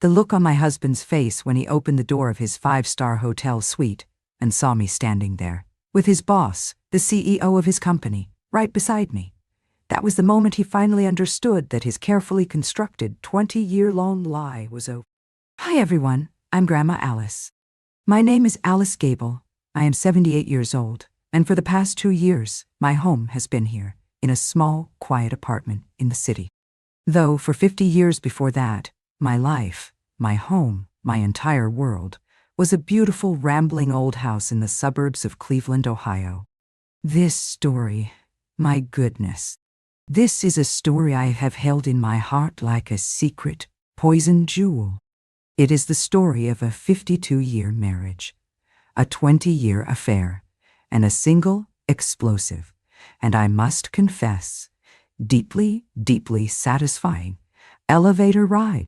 The look on my husband's face when he opened the door of his five-star hotel suite and saw me standing there, with his boss, the CEO of his company, right beside me. That was the moment he finally understood that his carefully constructed 20-year-long lie was over. Hi everyone, I'm Grandma Alice. My name is Alice Gable. I am 78 years old, and for the past 2 years, my home has been here, in a small, quiet apartment in the city. Though for 50 years before that, my life, my home, my entire world, was a beautiful, rambling old house in the suburbs of Cleveland, Ohio. This story, my goodness, this is a story I have held in my heart like a secret, poisoned jewel. It is the story of a 52-year marriage, a 20-year affair, and a single, explosive, and I must confess, deeply, deeply satisfying elevator ride.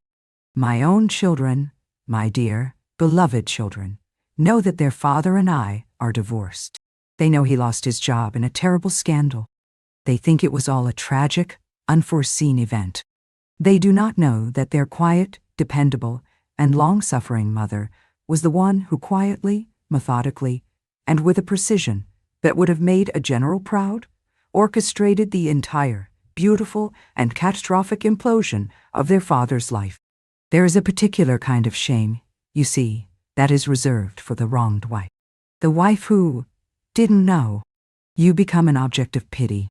My own children, my dear, beloved children, know that their father and I are divorced. They know he lost his job in a terrible scandal. They think it was all a tragic, unforeseen event. They do not know that their quiet, dependable, and long-suffering mother was the one who quietly, methodically, and with a precision that would have made a general proud, orchestrated the entire, beautiful, and catastrophic implosion of their father's life. There is a particular kind of shame, you see, that is reserved for the wronged wife. The wife who didn't know. You become an object of pity.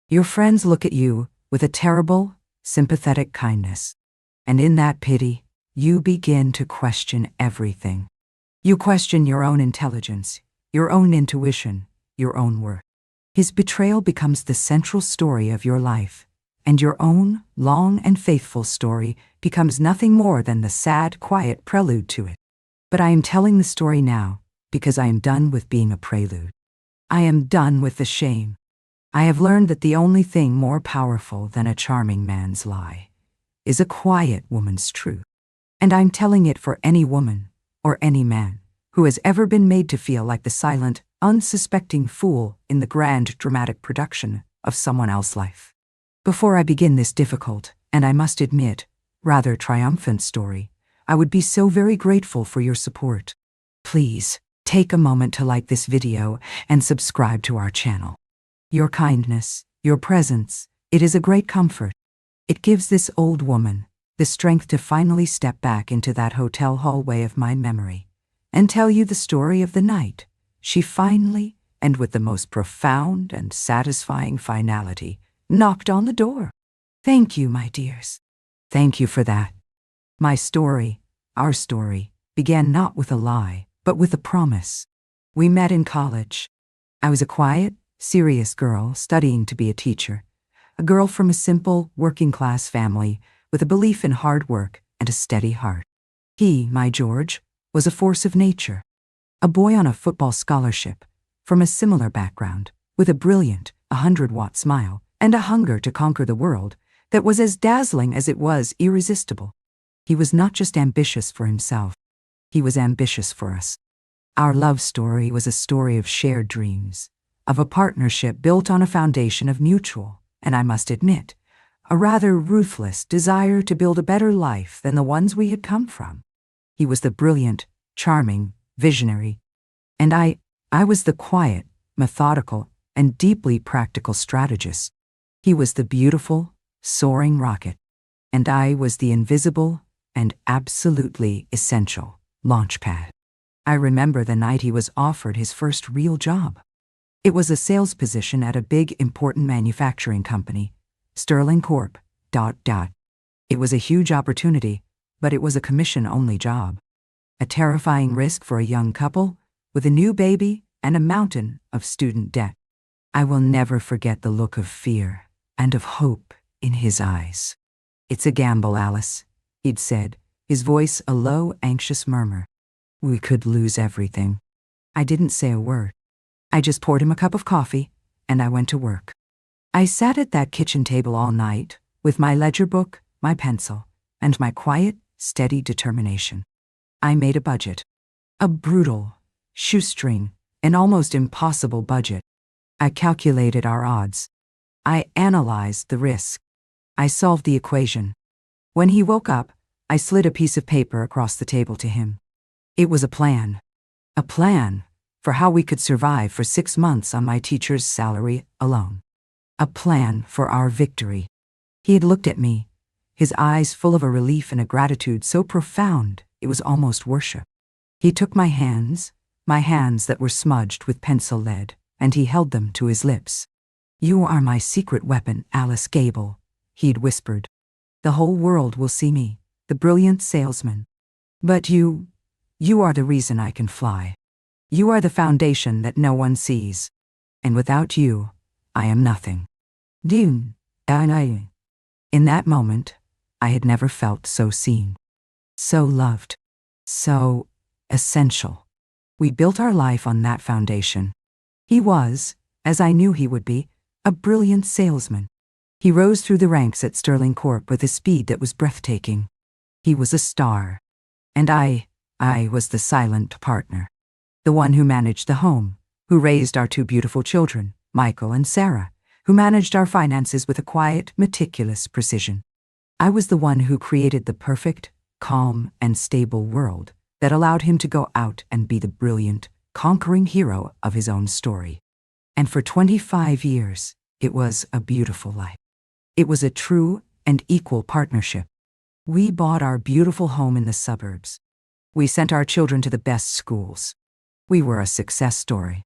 Your friends look at you with a terrible, sympathetic kindness. And in that pity, you begin to question everything. You question your own intelligence, your own intuition, your own worth. His betrayal becomes the central story of your life, and your own long and faithful story becomes nothing more than the sad, quiet prelude to it. But I am telling the story now because I am done with being a prelude. I am done with the shame. I have learned that the only thing more powerful than a charming man's lie is a quiet woman's truth. And I'm telling it for any woman or any man who has ever been made to feel like the silent, unsuspecting fool in the grand dramatic production of someone else's life. Before I begin this difficult, and I must admit, rather triumphant story, I would be so very grateful for your support. Please, take a moment to like this video and subscribe to our channel. Your kindness, your presence, it is a great comfort. It gives this old woman the strength to finally step back into that hotel hallway of my memory and tell you the story of the night she finally, and with the most profound and satisfying finality, knocked on the door. Thank you, my dears. Thank you for that. My story, our story, began not with a lie, but with a promise. We met in college. I was a quiet, serious girl studying to be a teacher, a girl from a simple, working-class family with a belief in hard work and a steady heart. He, my George, was a force of nature, a boy on a football scholarship, from a similar background, with a brilliant, 100-watt smile and a hunger to conquer the world that was as dazzling as it was irresistible. He was not just ambitious for himself, he was ambitious for us. Our love story was a story of shared dreams, of a partnership built on a foundation of mutual, and I must admit, a rather ruthless desire to build a better life than the ones we had come from. He was the brilliant, charming, visionary, and I was the quiet, methodical, and deeply practical strategist. He was the beautiful, soaring rocket, and I was the invisible and absolutely essential launchpad. I remember the night he was offered his first real job. It was a sales position at a big, important manufacturing company, Sterling Corp. It was a huge opportunity, but it was a commission-only job. A terrifying risk for a young couple with a new baby and a mountain of student debt. I will never forget the look of fear and of hope in his eyes. "It's a gamble, Alice," he'd said, his voice a low, anxious murmur. "We could lose everything." I didn't say a word. I just poured him a cup of coffee, and I went to work. I sat at that kitchen table all night, with my ledger book, my pencil, and my quiet, steady determination. I made a budget. A brutal, shoestring, and almost impossible budget. I calculated our odds. I analyzed the risk. I solved the equation. When he woke up, I slid a piece of paper across the table to him. It was a plan. A plan for how we could survive for 6 months on my teacher's salary alone. A plan for our victory. He had looked at me, his eyes full of a relief and a gratitude so profound it was almost worship. He took my hands that were smudged with pencil lead, and he held them to his lips. "You are my secret weapon, Alice Gable," he'd whispered. "The whole world will see me, the brilliant salesman. But you are the reason I can fly. You are the foundation that no one sees. And without you, I am nothing." In that moment, I had never felt so seen, so loved, so essential. We built our life on that foundation. He was, as I knew he would be, a brilliant salesman. He rose through the ranks at Sterling Corp with a speed that was breathtaking. He was a star. And I was the silent partner. The one who managed the home, who raised our 2 beautiful children, Michael and Sarah, who managed our finances with a quiet, meticulous precision. I was the one who created the perfect, calm, and stable world that allowed him to go out and be the brilliant, conquering hero of his own story. And for 25 years, it was a beautiful life. It was a true and equal partnership. We bought our beautiful home in the suburbs. We sent our children to the best schools. We were a success story,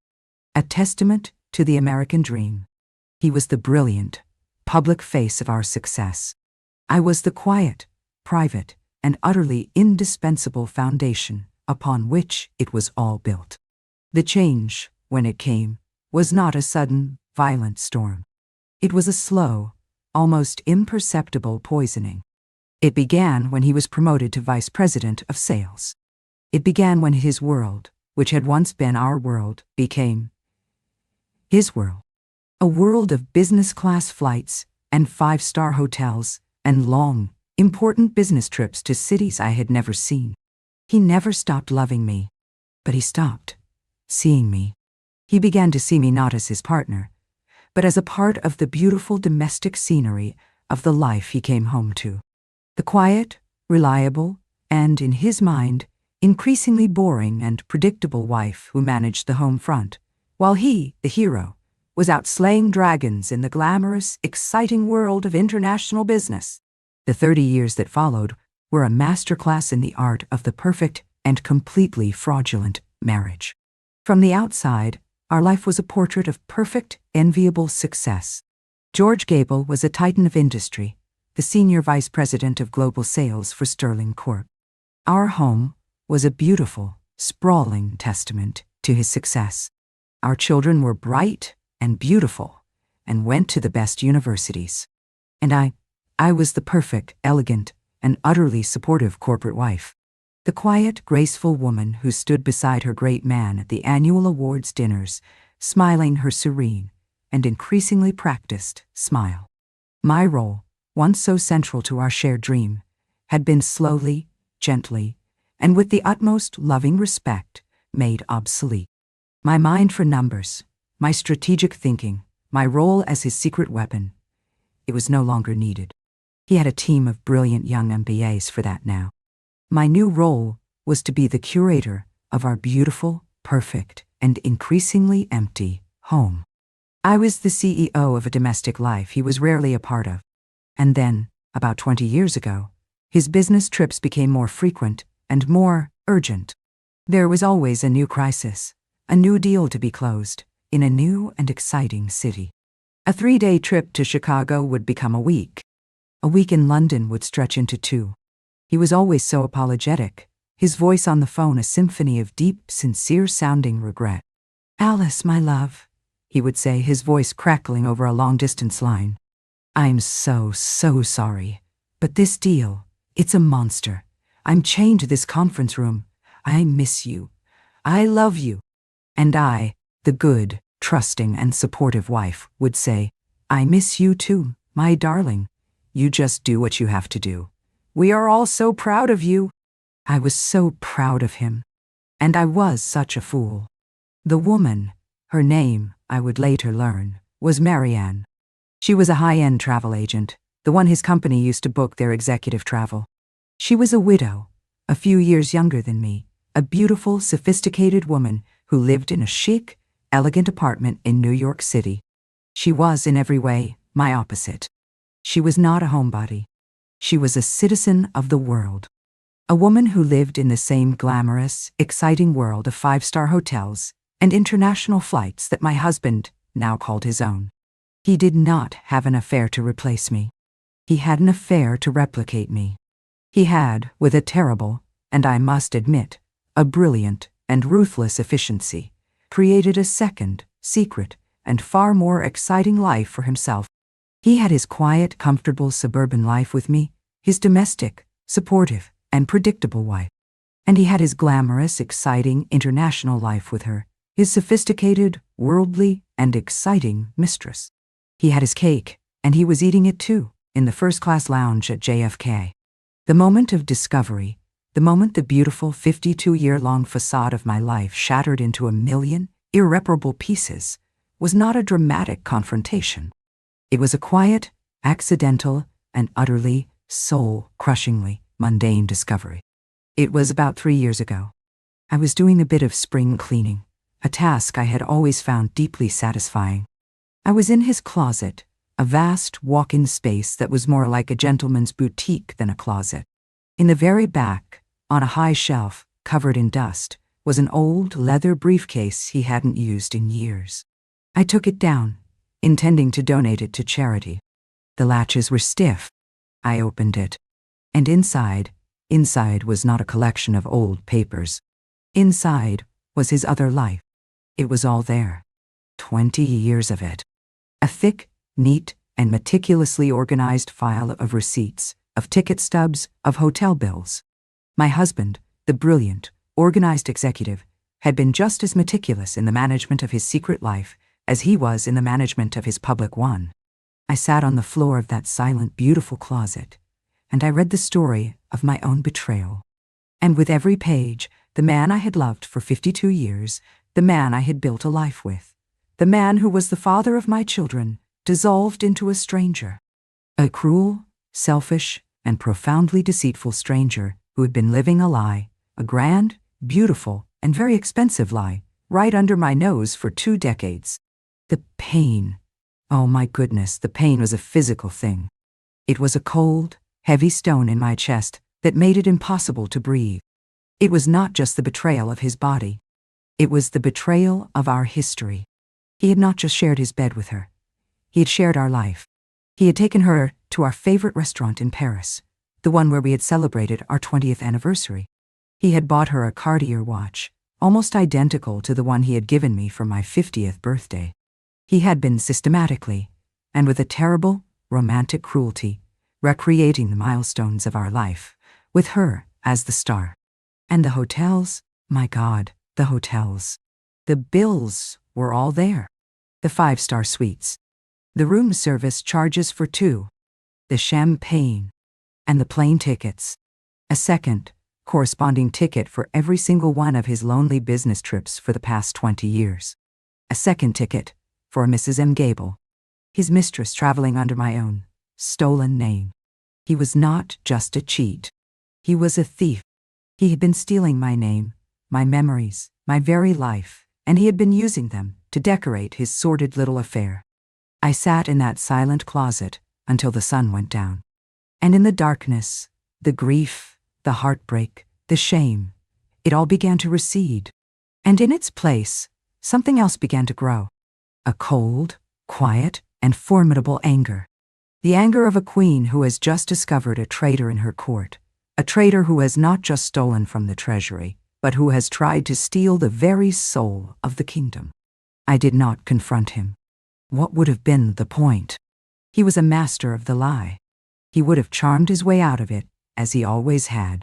a testament to the American dream. He was the brilliant, public face of our success. I was the quiet, private, and utterly indispensable foundation upon which it was all built. The change, when it came, was not a sudden, violent storm. It was a slow, almost imperceptible poisoning. It began when he was promoted to vice president of sales. It began when his world, which had once been our world, became his world. A world of business-class flights and 5-star hotels and long, important business trips to cities I had never seen. He never stopped loving me, but he stopped seeing me. He began to see me not as his partner, but as a part of the beautiful domestic scenery of the life he came home to. The quiet, reliable, and, in his mind, increasingly boring and predictable wife who managed the home front, while he, the hero, was out slaying dragons in the glamorous, exciting world of international business. The 30 years that followed were a masterclass in the art of the perfect and completely fraudulent marriage. From the outside, our life was a portrait of perfect, enviable success. George Gable was a titan of industry, the senior vice president of global sales for Sterling Corp. Our home was a beautiful, sprawling testament to his success. Our children were bright and beautiful and went to the best universities. And I was the perfect, elegant, and utterly supportive corporate wife. The quiet, graceful woman who stood beside her great man at the annual awards dinners, smiling her serene and increasingly practiced smile. My role, once so central to our shared dream, had been slowly, gently, and with the utmost loving respect, made obsolete. My mind for numbers, my strategic thinking, my role as his secret weapon, it was no longer needed. He had a team of brilliant young MBAs for that now. My new role was to be the curator of our beautiful, perfect, and increasingly empty home. I was the CEO of a domestic life he was rarely a part of. And then, about 20 years ago, his business trips became more frequent and more urgent. There was always a new crisis, a new deal to be closed, in a new and exciting city. A 3-day trip to Chicago would become a week. A week in London would stretch into 2. He was always so apologetic, his voice on the phone a symphony of deep, sincere-sounding regret. "Alice, my love," he would say, his voice crackling over a long-distance line. "I'm so sorry. But this deal, it's a monster. I'm chained to this conference room. I miss you. I love you." And I, the good, trusting, and supportive wife, would say, "I miss you too, my darling. You just do what you have to do. We are all so proud of you." I was so proud of him. And I was such a fool. The woman, her name, I would later learn, was Marianne. She was a high-end travel agent, the one his company used to book their executive travel. She was a widow, a few years younger than me, a beautiful, sophisticated woman who lived in a chic, elegant apartment in New York City. She was, in every way, my opposite. She was not a homebody. She was a citizen of the world. A woman who lived in the same glamorous, exciting world of five-star hotels and international flights that my husband now called his own. He did not have an affair to replace me. He had an affair to replicate me. He had, with a terrible, and I must admit, a brilliant and ruthless efficiency, created a second, secret, and far more exciting life for himself. He had his quiet, comfortable suburban life with me, his domestic, supportive, and predictable wife. And he had his glamorous, exciting, international life with her, his sophisticated, worldly, and exciting mistress. He had his cake, and he was eating it too, in the first-class lounge at JFK. The moment of discovery, the moment the beautiful 52-year-long facade of my life shattered into a million irreparable pieces, was not a dramatic confrontation. It was a quiet, accidental, and utterly, soul-crushingly mundane discovery. It was about 3 years ago. I was doing a bit of spring cleaning, a task I had always found deeply satisfying. I was in his closet, a vast walk-in space that was more like a gentleman's boutique than a closet. In the very back, on a high shelf, covered in dust, was an old leather briefcase he hadn't used in years. I took it down, intending to donate it to charity. The latches were stiff. I opened it. And inside was not a collection of old papers. Inside was his other life. It was all there. 20 years of it. A thick, neat, and meticulously organized file of receipts, of ticket stubs, of hotel bills. My husband, the brilliant, organized executive, had been just as meticulous in the management of his secret life as he was in the management of his public one. I sat on the floor of that silent, beautiful closet, and I read the story of my own betrayal. And with every page, the man I had loved for 52 years, the man I had built a life with, the man who was the father of my children, dissolved into a stranger. A cruel, selfish, and profoundly deceitful stranger who had been living a lie, a grand, beautiful, and very expensive lie, right under my nose for 2 decades. The pain. Oh my goodness, the pain was a physical thing. It was a cold, heavy stone in my chest that made it impossible to breathe. It was not just the betrayal of his body. It was the betrayal of our history. He had not just shared his bed with her. He had shared our life. He had taken her to our favorite restaurant in Paris, the one where we had celebrated our 20th anniversary. He had bought her a Cartier watch, almost identical to the one he had given me for my 50th birthday. He had been systematically, and with a terrible, romantic cruelty, recreating the milestones of our life, with her as the star. And the hotels, my God, the hotels. The bills were all there. The 5-star suites. The room service charges for 2. The champagne. And the plane tickets. A second, corresponding ticket for every single one of his lonely business trips for the past 20 years. A second ticket for Mrs. M. Gable, his mistress traveling under my own stolen name. He was not just a cheat. He was a thief. He had been stealing my name, my memories, my very life, and he had been using them to decorate his sordid little affair. I sat in that silent closet until the sun went down. And in the darkness, the grief, the heartbreak, the shame, it all began to recede. And in its place, something else began to grow. A cold, quiet, and formidable anger. The anger of a queen who has just discovered a traitor in her court. A traitor who has not just stolen from the treasury, but who has tried to steal the very soul of the kingdom. I did not confront him. What would have been the point? He was a master of the lie. He would have charmed his way out of it, as he always had.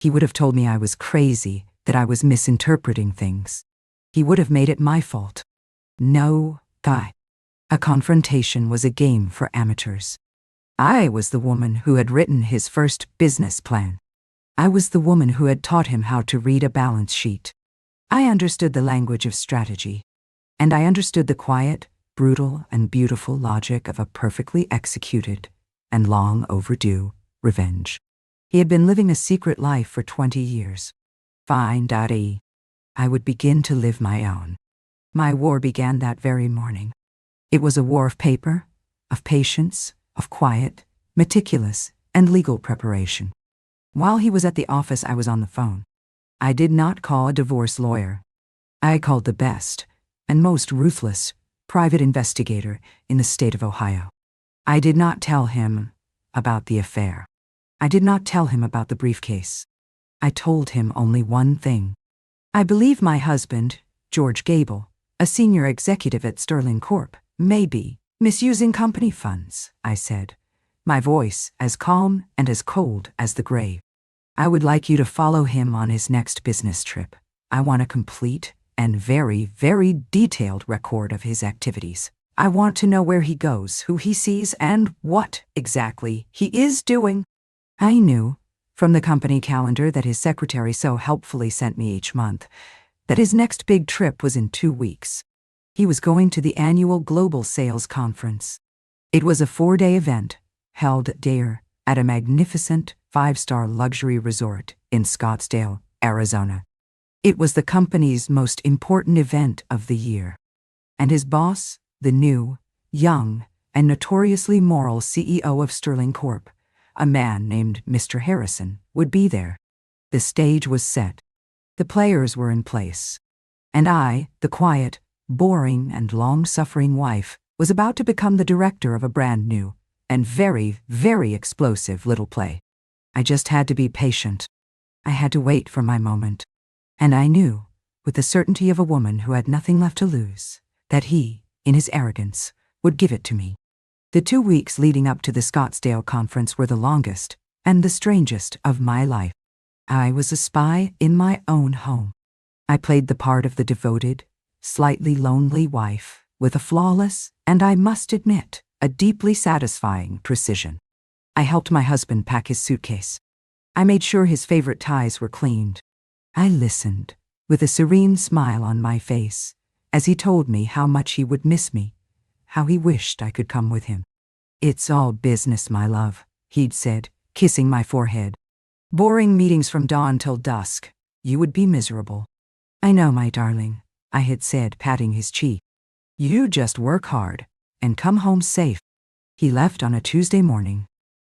He would have told me I was crazy, that I was misinterpreting things. He would have made it my fault. No, Guy. A confrontation was a game for amateurs. I was the woman who had written his first business plan. I was the woman who had taught him how to read a balance sheet. I understood the language of strategy, and I understood the quiet, brutal, and beautiful logic of a perfectly executed and long overdue revenge. He had been living a secret life for 20 years. Fine, Daddy. I would begin to live my own. My war began that very morning. It was a war of paper, of patience, of quiet, meticulous, and legal preparation. While he was at the office, I was on the phone. I did not call a divorce lawyer. I called the best and most ruthless private investigator in the state of Ohio. I did not tell him about the affair. I did not tell him about the briefcase. I told him only one thing. I believe my husband, George Gable, a senior executive at Sterling Corp., may be misusing company funds, I said, my voice as calm and as cold as the grave. I would like you to follow him on his next business trip. I want a complete and very, very detailed record of his activities. I want to know where he goes, who he sees, and what exactly he is doing. I knew, from the company calendar that his secretary so helpfully sent me each month, that his next big trip was in 2 weeks. He was going to the annual Global Sales Conference. It was a 4-day event, held there at a magnificent 5-star luxury resort in Scottsdale, Arizona. It was the company's most important event of the year. And his boss, the new, young, and notoriously moral CEO of Sterling Corp., a man named Mr. Harrison, would be there. The stage was set. The players were in place. And I, the quiet, boring, and long-suffering wife, was about to become the director of a brand new and very, very explosive little play. I just had to be patient. I had to wait for my moment. And I knew, with the certainty of a woman who had nothing left to lose, that he, in his arrogance, would give it to me. The 2 weeks leading up to the Scottsdale conference were the longest and the strangest of my life. I was a spy in my own home. I played the part of the devoted, slightly lonely wife with a flawless, and I must admit, a deeply satisfying precision. I helped my husband pack his suitcase. I made sure his favorite ties were cleaned. I listened, with a serene smile on my face, as he told me how much he would miss me, how he wished I could come with him. "It's all business, my love," he'd said, kissing my forehead. "Boring meetings from dawn till dusk. You would be miserable." "I know, my darling," I had said, patting his cheek. "You just work hard and come home safe." He left on a Tuesday morning,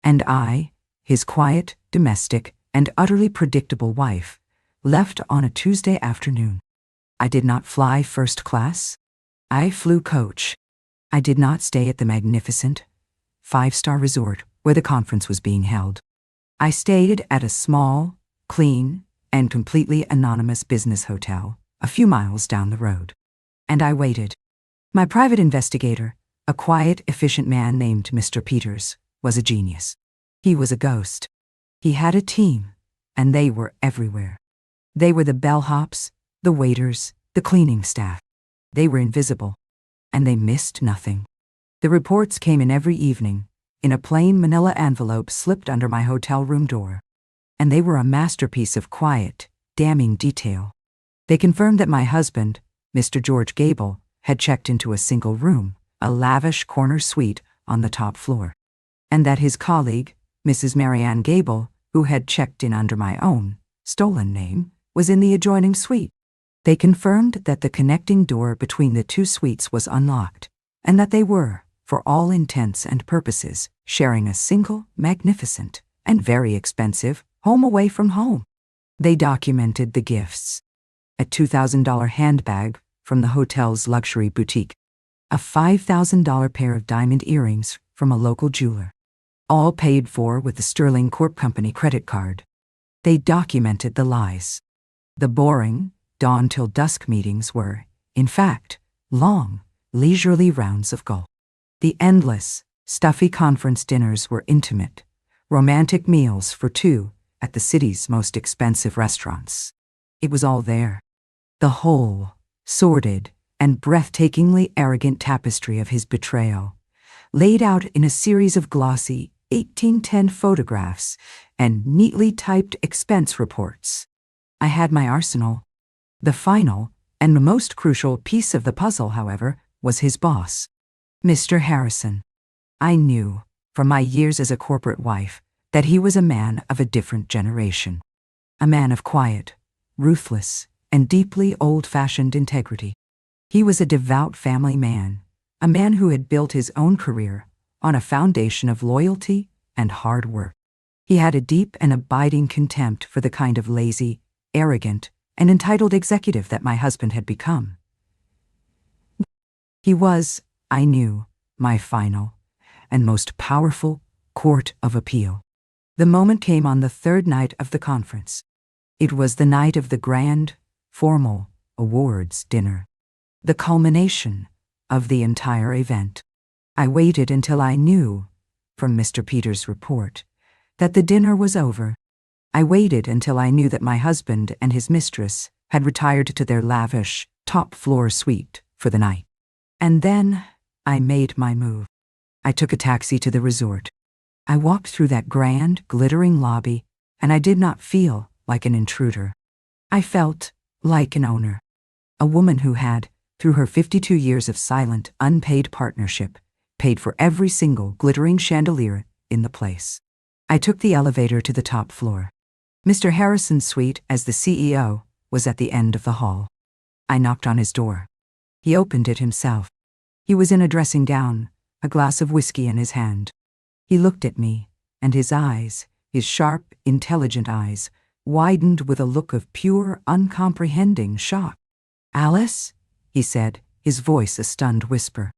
and I, his quiet, domestic, and utterly predictable wife, left on a Tuesday afternoon. I did not fly first class. I flew coach. I did not stay at the magnificent 5-star resort where the conference was being held. I stayed at a small, clean, and completely anonymous business hotel a few miles down the road. And I waited. My private investigator, a quiet, efficient man named Mr. Peters, was a genius. He was a ghost. He had a team, and they were everywhere. They were the bellhops, the waiters, the cleaning staff. They were invisible, and they missed nothing. The reports came in every evening, in a plain manila envelope slipped under my hotel room door. And they were a masterpiece of quiet, damning detail. They confirmed that my husband, Mr. George Gable, had checked into a single room, a lavish corner suite on the top floor, and that his colleague, Mrs. Marianne Gable, who had checked in under my own, stolen name, was in the adjoining suite. They confirmed that the connecting door between the 2 suites was unlocked, and that they were, for all intents and purposes, sharing a single, magnificent, and very expensive home away from home. They documented the gifts: a $2,000 handbag from the hotel's luxury boutique, a $5,000 pair of diamond earrings from a local jeweler, all paid for with the Sterling Corp. Company credit card. They documented the lies. The boring, dawn till dusk meetings were, in fact, long, leisurely rounds of golf. The endless, stuffy conference dinners were intimate, romantic meals for 2 at the city's most expensive restaurants. It was all there. The whole, sordid, and breathtakingly arrogant tapestry of his betrayal, laid out in a series of glossy 1810 photographs and neatly typed expense reports. I had my arsenal. The final, and the most crucial piece of the puzzle, however, was his boss, Mr. Harrison. I knew, from my years as a corporate wife, that he was a man of a different generation, a man of quiet, ruthless, and deeply old-fashioned integrity. He was a devout family man, a man who had built his own career on a foundation of loyalty and hard work. He had a deep and abiding contempt for the kind of lazy, arrogant, and entitled executive that my husband had become. He was, I knew, my final and most powerful court of appeal. The moment came on the third night of the conference. It was the night of the grand, formal awards dinner, the culmination of the entire event. I waited until I knew, from Mr. Peters' report, that the dinner was over. I waited until I knew that my husband and his mistress had retired to their lavish, top-floor suite for the night. And then I made my move. I took a taxi to the resort. I walked through that grand, glittering lobby, and I did not feel like an intruder. I felt like an owner, a woman who had, through her 52 years of silent, unpaid partnership, paid for every single glittering chandelier in the place. I took the elevator to the top floor. Mr. Harrison's suite, as the CEO, was at the end of the hall. I knocked on his door. He opened it himself. He was in a dressing gown, a glass of whiskey in his hand. He looked at me, and his eyes, his sharp, intelligent eyes, widened with a look of pure, uncomprehending shock. "Alice?" he said, his voice a stunned whisper.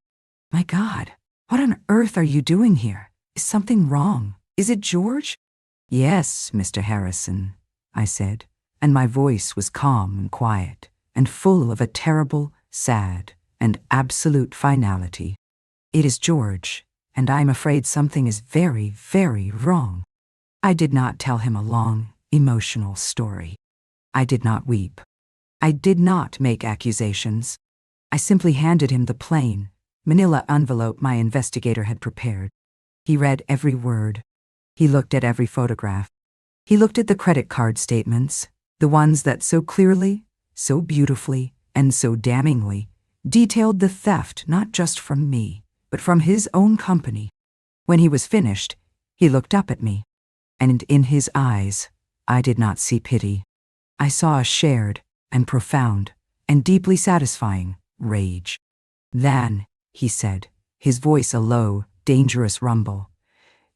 "My God, what on earth are you doing here? Is something wrong? Is it George?" "Yes, Mr. Harrison," I said, and my voice was calm and quiet, and full of a terrible, sad, and absolute finality. "It is George, and I'm afraid something is very, very wrong." I did not tell him a long, emotional story. I did not weep. I did not make accusations. I simply handed him the plain, manila envelope my investigator had prepared. He read every word. He looked at every photograph. He looked at the credit card statements, the ones that so clearly, so beautifully, and so damningly detailed the theft not just from me, but from his own company. When he was finished, he looked up at me, and in his eyes, I did not see pity. I saw a shared and profound and deeply satisfying rage. "Then," he said, his voice a low, dangerous rumble,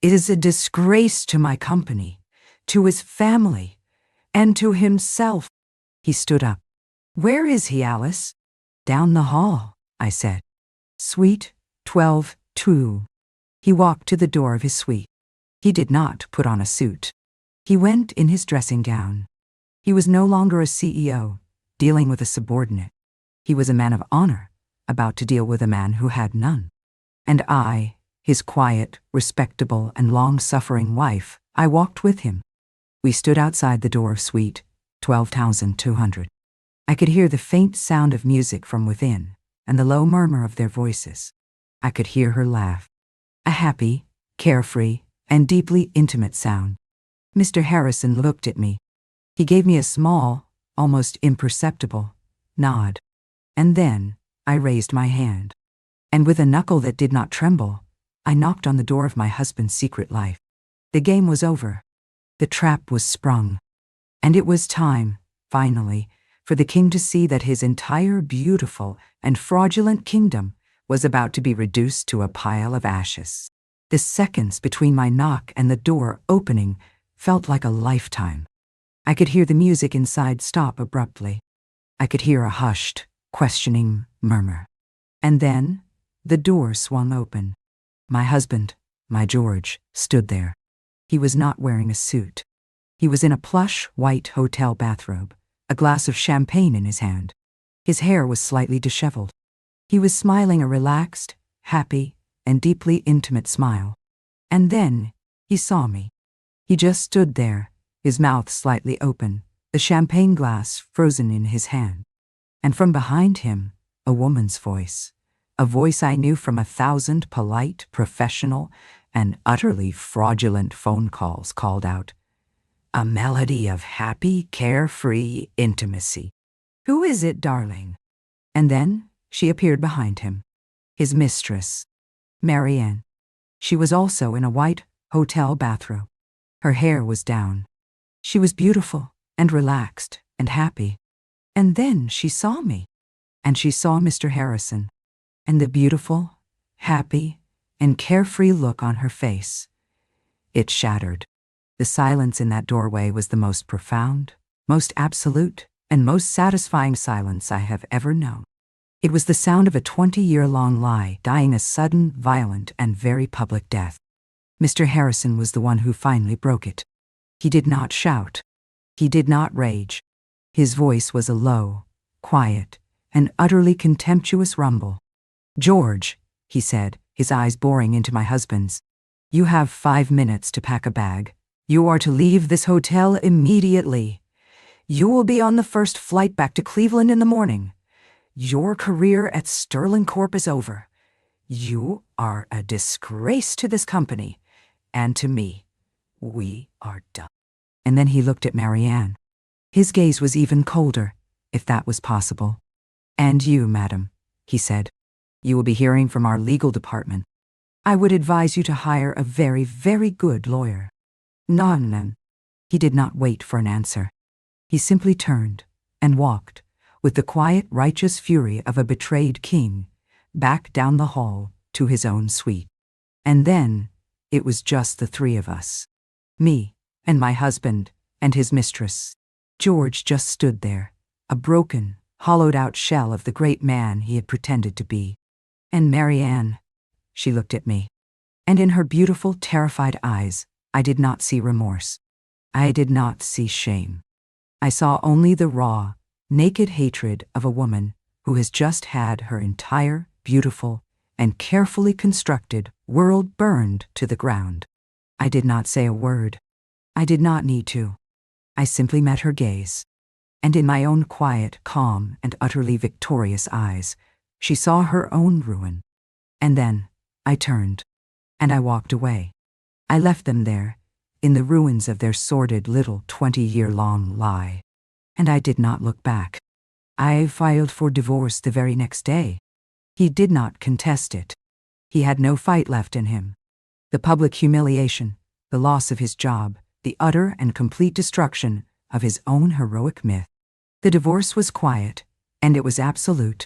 "it is a disgrace to my company, to his family, and to himself." He stood up. "Where is he, Alice?" "Down the hall," I said. "Suite 12-2. He walked to the door of his suite. He did not put on a suit. He went in his dressing gown. He was no longer a CEO, dealing with a subordinate. He was a man of honor, about to deal with a man who had none. And I, his quiet, respectable, and long-suffering wife, I walked with him. We stood outside the door of suite 12,200. I could hear the faint sound of music from within, and the low murmur of their voices. I could hear her laugh. A happy, carefree, and deeply intimate sound. Mr. Harrison looked at me. He gave me a small, almost imperceptible, nod. And then I raised my hand. And with a knuckle that did not tremble, I knocked on the door of my husband's secret life. The game was over. The trap was sprung. And it was time, finally, for the king to see that his entire beautiful and fraudulent kingdom was about to be reduced to a pile of ashes. The seconds between my knock and the door opening felt like a lifetime. I could hear the music inside stop abruptly. I could hear a hushed, questioning murmur. And then the door swung open. My husband, my George, stood there. He was not wearing a suit. He was in a plush white hotel bathrobe, a glass of champagne in his hand. His hair was slightly disheveled. He was smiling a relaxed, happy, and deeply intimate smile. And then he saw me. He just stood there, his mouth slightly open, the champagne glass frozen in his hand. And from behind him, a woman's voice, a voice I knew from 1,000 polite, professional, and utterly fraudulent phone calls, called out, "A melody of happy, carefree intimacy. Who is it, darling?" And then she appeared behind him, his mistress, Marianne. She was also in a white hotel bathrobe. Her hair was down. She was beautiful and relaxed and happy. And then she saw me. And she saw Mr. Harrison. And the beautiful, happy, and carefree look on her face. It shattered. The silence in that doorway was the most profound, most absolute, and most satisfying silence I have ever known. It was the sound of a 20-year-long lie dying a sudden, violent, and very public death. Mr. Harrison was the one who finally broke it. He did not shout. He did not rage. His voice was a low, quiet, and utterly contemptuous rumble. "George," he said, his eyes boring into my husband's, "you have 5 minutes to pack a bag. You are to leave this hotel immediately. You will be on the first flight back to Cleveland in the morning. Your career at Sterling Corp is over. You are a disgrace to this company and to me. We are done." And then he looked at Marianne. His gaze was even colder, if that was possible. "And you, madam," he said, "you will be hearing from our legal department. I would advise you to hire a very, very good lawyer." "None." He did not wait for an answer. He simply turned and walked, with the quiet, righteous fury of a betrayed king, back down the hall to his own suite. And then it was just the three of us. Me and my husband and his mistress. George just stood there, a broken, hollowed-out shell of the great man he had pretended to be. And Marianne, she looked at me. And in her beautiful, terrified eyes, I did not see remorse. I did not see shame. I saw only the raw, naked hatred of a woman who has just had her entire, beautiful, and carefully constructed world burned to the ground. I did not say a word. I did not need to. I simply met her gaze. And in my own quiet, calm, and utterly victorious eyes, she saw her own ruin. And then I turned, and I walked away. I left them there, in the ruins of their sordid little 20-year-long lie. And I did not look back. I filed for divorce the very next day. He did not contest it. He had no fight left in him. The public humiliation, the loss of his job, the utter and complete destruction of his own heroic myth. The divorce was quiet, and it was absolute.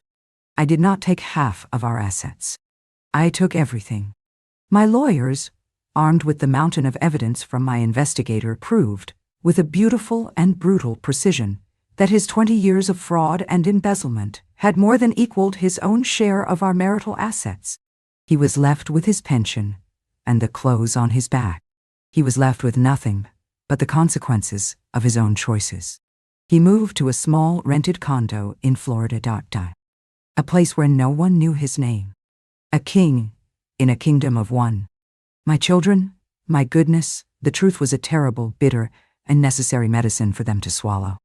I did not take half of our assets. I took everything. My lawyers, armed with the mountain of evidence from my investigator, proved, with a beautiful and brutal precision, that his 20 years of fraud and embezzlement had more than equaled his own share of our marital assets. He was left with his pension and the clothes on his back. He was left with nothing but the consequences of his own choices. He moved to a small rented condo in Florida. A place where no one knew his name. A king in a kingdom of one. My children, my goodness, the truth was a terrible, bitter, and necessary medicine for them to swallow.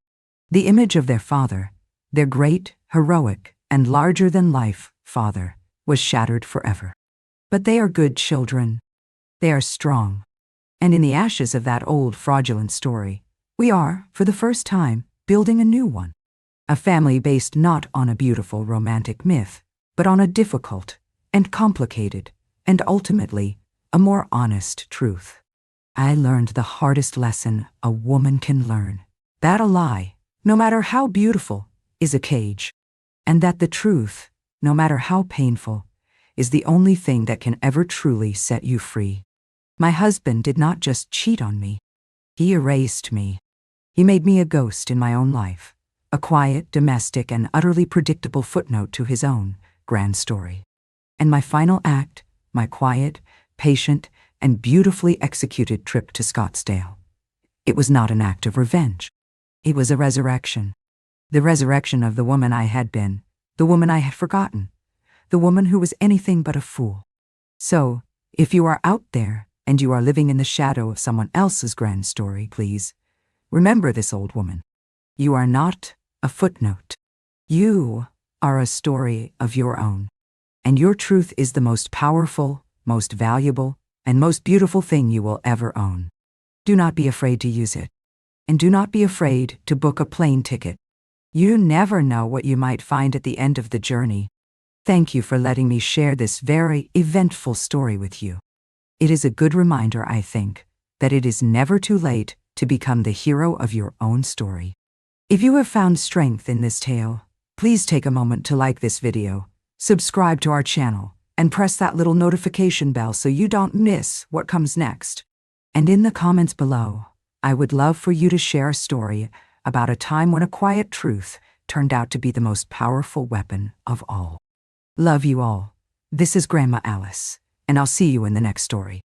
The image of their father, their great, heroic, and larger-than-life father, was shattered forever. But they are good children. They are strong. And in the ashes of that old fraudulent story, we are, for the first time, building a new one. A family based not on a beautiful romantic myth, but on a difficult and complicated, and ultimately, a more honest truth. I learned the hardest lesson a woman can learn, that a lie, no matter how beautiful, is a cage, and that the truth, no matter how painful, is the only thing that can ever truly set you free. My husband did not just cheat on me. He erased me. He made me a ghost in my own life, a quiet, domestic, and utterly predictable footnote to his own grand story. And my final act, my quiet, patient, and beautifully executed trip to Scottsdale. It was not an act of revenge. It was a resurrection. The resurrection of the woman I had been, the woman I had forgotten, the woman who was anything but a fool. So, if you are out there and you are living in the shadow of someone else's grand story, please, remember this old woman. You are not a footnote. You are a story of your own. And your truth is the most powerful, most valuable, and most beautiful thing you will ever own. Do not be afraid to use it. And do not be afraid to book a plane ticket. You never know what you might find at the end of the journey. Thank you for letting me share this very eventful story with you. It is a good reminder, I think, that it is never too late to become the hero of your own story. If you have found strength in this tale, please take a moment to like this video, subscribe to our channel, and press that little notification bell so you don't miss what comes next. And in the comments below, I would love for you to share a story about a time when a quiet truth turned out to be the most powerful weapon of all. Love you all. This is Grandma Alice, and I'll see you in the next story.